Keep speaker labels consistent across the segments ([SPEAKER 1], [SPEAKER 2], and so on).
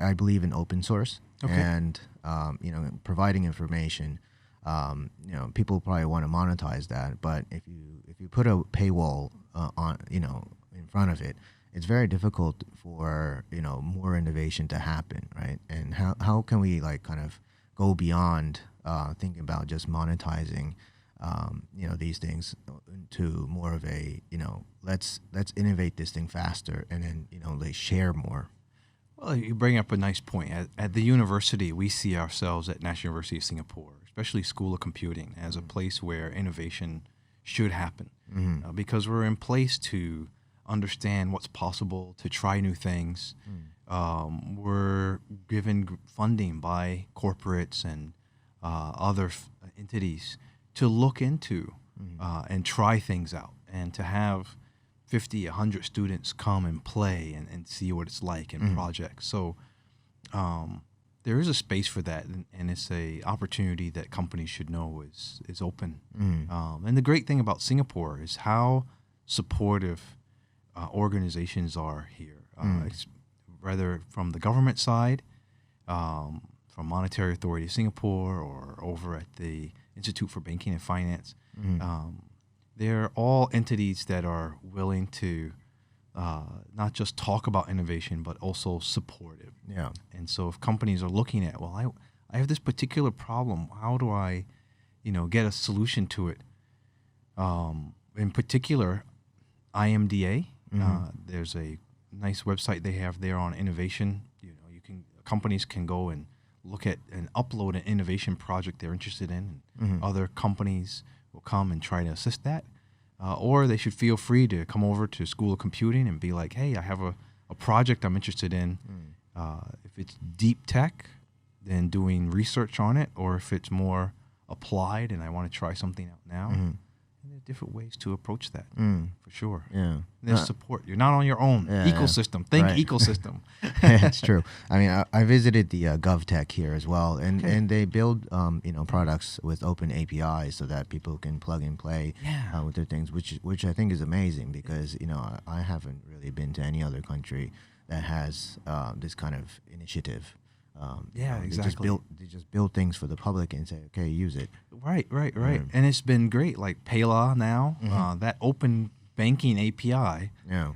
[SPEAKER 1] I believe in open source
[SPEAKER 2] Okay.
[SPEAKER 1] and providing information. People probably want to monetize that, but if you put a paywall on in front of it, it's very difficult for more innovation to happen, right? And how can we like kind of go beyond thinking about just monetizing these things to more of a let's innovate this thing faster and then like share more.
[SPEAKER 2] Well, you bring up a nice point. At the university, we see ourselves at National University of Singapore, especially School of Computing, as a place where innovation should happen, because we're in place to understand what's possible, to try new things. We're given funding by corporates and other entities to look into and try things out, and to have 50, 100 students come and play and see what it's like in projects. So there is a space for that, and it's a opportunity that companies should know is open. And the great thing about Singapore is how supportive organizations are here, whether from the government side, from Monetary Authority of Singapore, or over at the Institute for Banking and Finance. They're all entities that are willing to not just talk about innovation, but also support it.
[SPEAKER 1] Yeah.
[SPEAKER 2] And so if companies are looking at, well, I have this particular problem, how do I, get a solution to it? In particular, IMDA, there's a nice website they have there on innovation. Companies can go and look at and upload an innovation project they're interested in. And other companies will come and try to assist that. Or they should feel free to come over to School of Computing and be like, hey, I have a project I'm interested in. If it's deep tech, then doing research on it, or if it's more applied and I want to try something out now. And there are different ways to approach that, for sure.
[SPEAKER 1] Yeah.
[SPEAKER 2] There's support. You're not on your own.
[SPEAKER 1] Yeah,
[SPEAKER 2] ecosystem. Think
[SPEAKER 1] right.
[SPEAKER 2] ecosystem.
[SPEAKER 1] It's true. I mean, I visited the GovTech here as well, and they build products with open APIs so that people can plug and play with their things, which I think is amazing, because I haven't really been to any other country that has this kind of initiative.
[SPEAKER 2] Exactly.
[SPEAKER 1] They just build things for the public and say, okay, use it.
[SPEAKER 2] Right. And it's been great. Like Payla now, that open banking API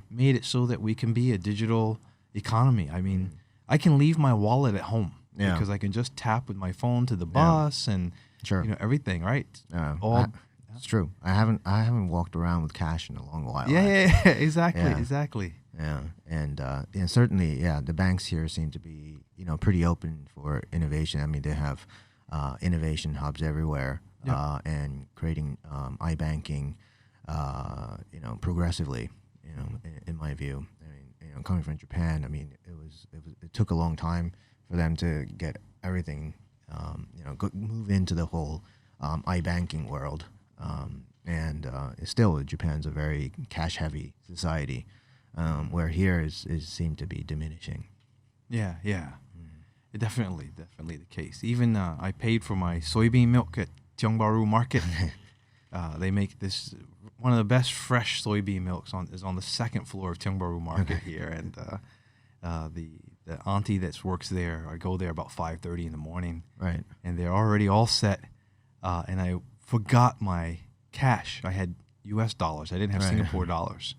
[SPEAKER 2] made it so that we can be a digital economy. I mean, I can leave my wallet at home because I can just tap with my phone to the bus and everything. Right.
[SPEAKER 1] It's true. I haven't walked around with cash in a long while.
[SPEAKER 2] Yeah, exactly.
[SPEAKER 1] Yeah, and certainly, the banks here seem to be pretty open for innovation. I mean, they have innovation hubs everywhere, and creating iBanking, progressively. In my view, I mean, coming from Japan, I mean, it took a long time for them to get everything, move into the whole iBanking world, and still Japan's a very cash-heavy society. Where here is seem to be diminishing.
[SPEAKER 2] Yeah. Definitely the case. Even I paid for my soybean milk at Tiong Bahru Market. They make this one of the best fresh soybean milks is on the second floor of Tiong Bahru Market here, and the auntie that works there, I go there about 5:30 in the morning,
[SPEAKER 1] right? And
[SPEAKER 2] they're already all set, and I forgot my cash. I had U.S. dollars. I didn't have Singapore dollars.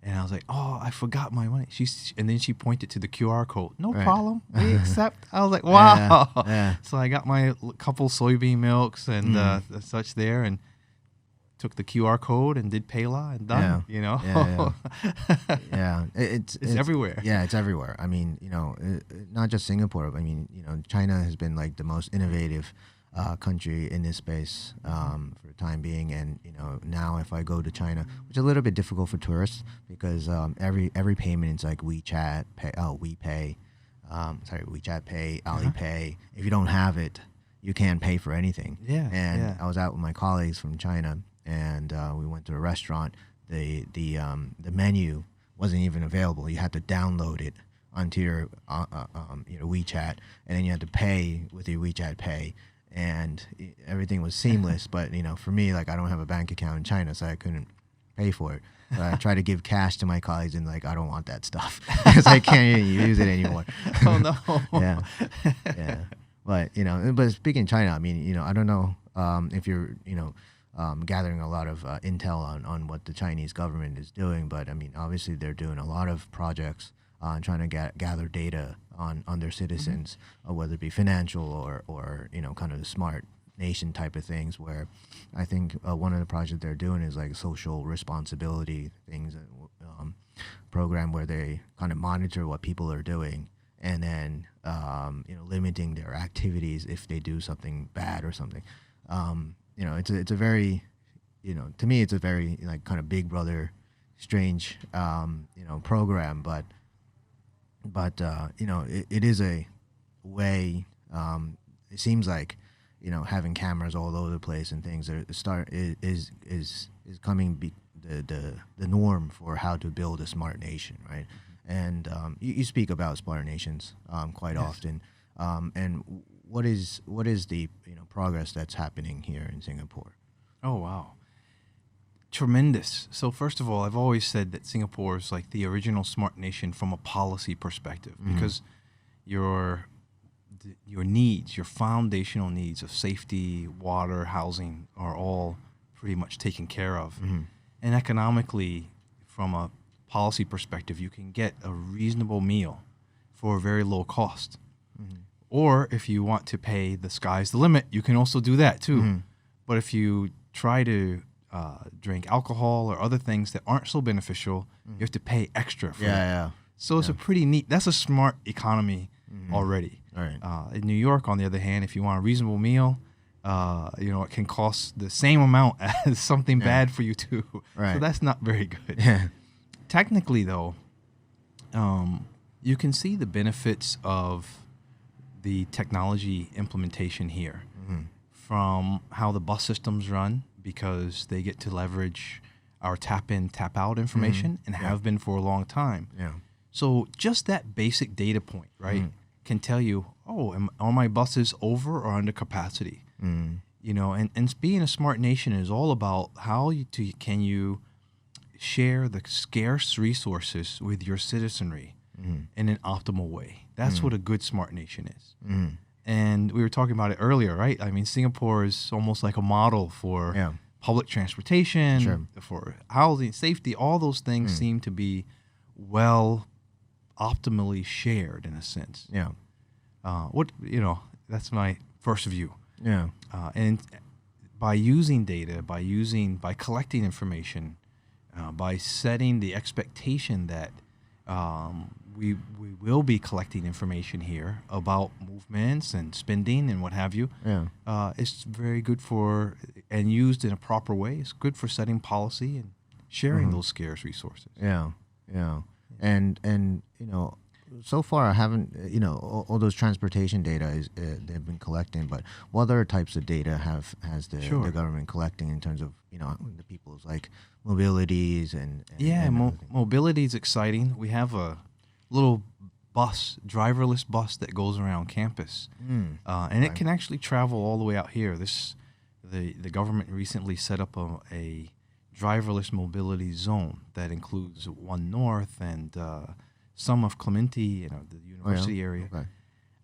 [SPEAKER 2] And I was like, oh, I forgot my money. And then she pointed to the QR code. No problem. We accept. I was like, wow.
[SPEAKER 1] Yeah.
[SPEAKER 2] So I got my couple soybean milks and such there, and took the QR code and did Payla and done. It's everywhere.
[SPEAKER 1] Yeah, it's everywhere. I mean, not just Singapore. I mean, China has been like the most innovative country in this space for the time being, and now if I go to China, which is a little bit difficult for tourists because every payment is like WeChat Pay, WeChat Pay, Alipay. If you don't have it, you can't pay for anything. I was out with my colleagues from China, and we went to a restaurant. The menu wasn't even available. You had to download it onto your WeChat, and then you had to pay with your WeChat Pay. And everything was seamless, but for me, like, I don't have a bank account in China, so I couldn't pay for it. But I try to give cash to my colleagues, and like I don't want that stuff because I can't even use it anymore.
[SPEAKER 2] Oh no.
[SPEAKER 1] Yeah, yeah. But but speaking of China, I mean, I don't know if you're gathering a lot of intel on what the Chinese government is doing, but I mean, obviously they're doing a lot of projects on trying to gather data on their citizens, whether it be financial or kind of the smart nation type of things, where I think one of the projects they're doing is like social responsibility things, program where they kind of monitor what people are doing, and then limiting their activities if they do something bad or something. It's a very, to me it's a very like kind of Big Brother strange program, but it is a way. It seems like having cameras all over the place and things is coming the norm for how to build a smart nation, right? And you speak about smart nations quite often. And what is the progress that's happening here in Singapore?
[SPEAKER 2] Oh wow, tremendous. So first of all, I've always said that Singapore is like the original smart nation from a policy perspective, because your needs, your foundational needs of safety, water, housing are all pretty much taken care of. And economically, from a policy perspective, you can get a reasonable meal for a very low cost. Or if you want to pay, the sky's the limit, you can also do that too. But if you try to drink alcohol or other things that aren't so beneficial, you have to pay extra for it. So it's a pretty neat, that's a smart economy already.
[SPEAKER 1] Right.
[SPEAKER 2] In New York, on the other hand, if you want a reasonable meal, it can cost the same amount as something bad for you too.
[SPEAKER 1] Right.
[SPEAKER 2] So that's not very good.
[SPEAKER 1] Yeah.
[SPEAKER 2] Technically, though, you can see the benefits of the technology implementation here from how the bus systems run, because they get to leverage our tap-in, tap-out information and have been for a long time.
[SPEAKER 1] Yeah.
[SPEAKER 2] So just that basic data point, right, can tell you, are my buses over or under capacity? And being a smart nation is all about how can you share the scarce resources with your citizenry in an optimal way. That's what a good smart nation is. And we were talking about it earlier, right? I mean, Singapore is almost like a model for public transportation, for housing, safety. All those things seem to be optimally shared in a sense.
[SPEAKER 1] Yeah.
[SPEAKER 2] That's my first view.
[SPEAKER 1] Yeah.
[SPEAKER 2] And by using data, by collecting information, by setting the expectation that we will be collecting information here about movements and spending and what have you.
[SPEAKER 1] Yeah.
[SPEAKER 2] It's very good for, and used in a proper way, it's good for setting policy and sharing those scarce resources.
[SPEAKER 1] Yeah. Yeah. And so far I haven't, all those transportation data they've been collecting, but what other types of data has the government collecting in terms of, the people's like mobilities and
[SPEAKER 2] mobility is exciting. We have a little driverless bus that goes around campus, and it can actually travel all the way out here. The government recently set up a driverless mobility zone that includes One North and some of Clementi, the university area.
[SPEAKER 1] Okay.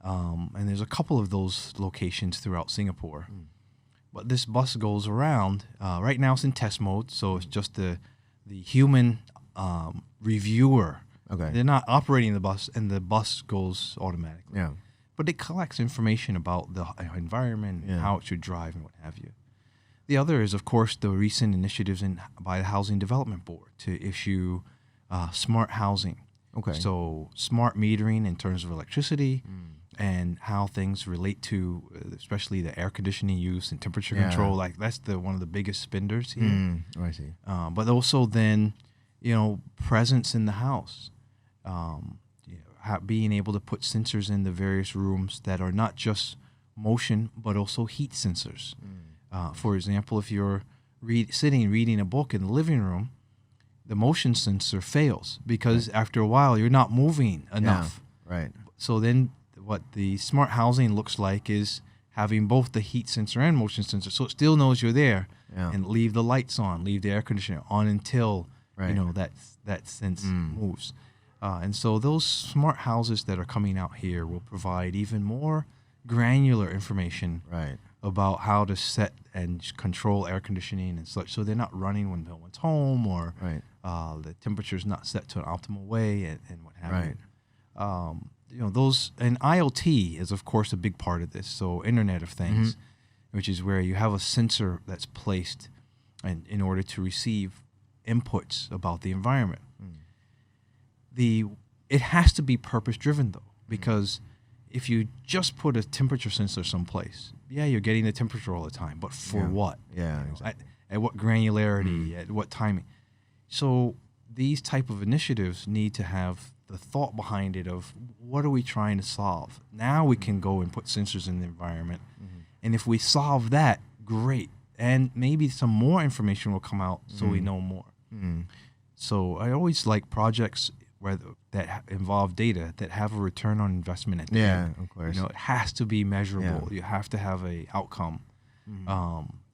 [SPEAKER 2] And there's a couple of those locations throughout Singapore. But this bus goes around. Right now it's in test mode, so it's just the human reviewer.
[SPEAKER 1] Okay.
[SPEAKER 2] They're not operating the bus, and the bus goes automatically.
[SPEAKER 1] Yeah.
[SPEAKER 2] But it collects information about the environment, and how it should drive, and what have you. The other is, of course, the recent initiatives by the Housing Development Board to issue smart housing.
[SPEAKER 1] Okay.
[SPEAKER 2] So smart metering in terms of electricity and how things relate to, especially the air conditioning use and temperature control. Like that's one of the biggest spenders here.
[SPEAKER 1] I see.
[SPEAKER 2] But also then, presence in the house. Being able to put sensors in the various rooms that are not just motion, but also heat sensors. For example, if you're sitting reading a book in the living room, the motion sensor fails because after a while you're not moving enough.
[SPEAKER 1] Yeah, right.
[SPEAKER 2] So then what the smart housing looks like is having both the heat sensor and motion sensor, so it still knows you're there,
[SPEAKER 1] Yeah.
[SPEAKER 2] and leave the lights on, leave the air conditioner on until
[SPEAKER 1] Right.
[SPEAKER 2] you know that sense moves. And so those smart houses that are coming out here will provide even more granular information
[SPEAKER 1] Right.
[SPEAKER 2] about how to set and control air conditioning and such, so they're not running when no one's home, or
[SPEAKER 1] Right.
[SPEAKER 2] the temperature's not set to an optimal way, and what have
[SPEAKER 1] Right.
[SPEAKER 2] you. You know, those, and IoT is of course a big part of this. So Internet of Things, which is where you have a sensor that's placed in order to receive inputs about the environment. It has to be purpose driven though, because if you just put a temperature sensor someplace, yeah, you're getting the temperature all the time, but for
[SPEAKER 1] Yeah.
[SPEAKER 2] what?
[SPEAKER 1] Yeah.
[SPEAKER 2] You know,
[SPEAKER 1] Exactly.
[SPEAKER 2] at what granularity, at what timing. So these type of initiatives need to have the thought behind it of what are we trying to solve? Now we can go and put sensors in the environment. And if we solve that, great. And maybe some more information will come out so we know more. So I always like projects that involve data that have a return on investment at the
[SPEAKER 1] Yeah.
[SPEAKER 2] end.
[SPEAKER 1] Of course.
[SPEAKER 2] You know, it has to be measurable.
[SPEAKER 1] Yeah.
[SPEAKER 2] You have to have a outcome.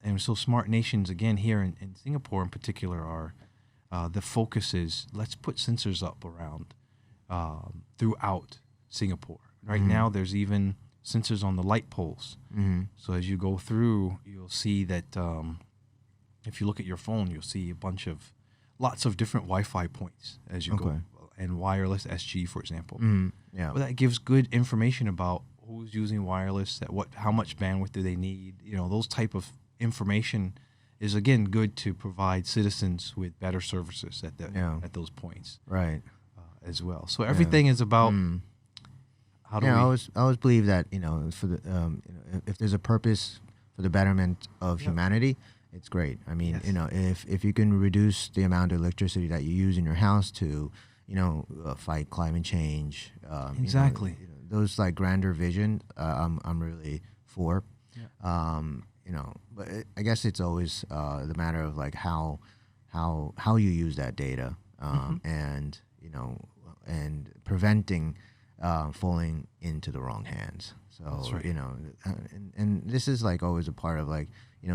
[SPEAKER 2] And so smart nations, again, here in Singapore in particular, are the focus is let's put sensors up around throughout Singapore. Right now, there's even sensors on the light poles. So as you go through, you'll see that if you look at your phone, you'll see lots of different Wi-Fi points as you go, and wireless SG, for example.
[SPEAKER 1] Yeah.
[SPEAKER 2] Well, that gives good information about who's using wireless, how much bandwidth do they need. You know, those type of information is again good to provide citizens with better services at those points,
[SPEAKER 1] Right.
[SPEAKER 2] as well. So everything is about how do
[SPEAKER 1] Yeah.
[SPEAKER 2] we.
[SPEAKER 1] I always believe that for the if there's a purpose for the betterment of humanity, it's great. I mean,
[SPEAKER 2] Yes.
[SPEAKER 1] if you can reduce the amount of electricity that you use in your house to fight climate change.
[SPEAKER 2] Exactly.
[SPEAKER 1] Those like grander vision, I'm really for.
[SPEAKER 2] Yeah.
[SPEAKER 1] But I guess it's always the matter of like how you use that data, and and preventing falling into the wrong hands. So
[SPEAKER 2] That's right.
[SPEAKER 1] and this is like always a part of like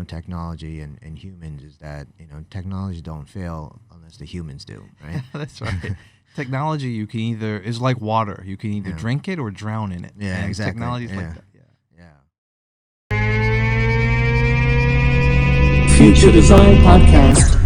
[SPEAKER 1] technology and humans is that technology don't fail unless the humans do, right?
[SPEAKER 2] That's right. Technology, is like water. You can either drink it or drown in it.
[SPEAKER 1] Yeah,
[SPEAKER 2] and
[SPEAKER 1] exactly.
[SPEAKER 2] Technology is
[SPEAKER 1] Yeah.
[SPEAKER 2] like that. Yeah.
[SPEAKER 1] Yeah.
[SPEAKER 3] Future Design Podcast.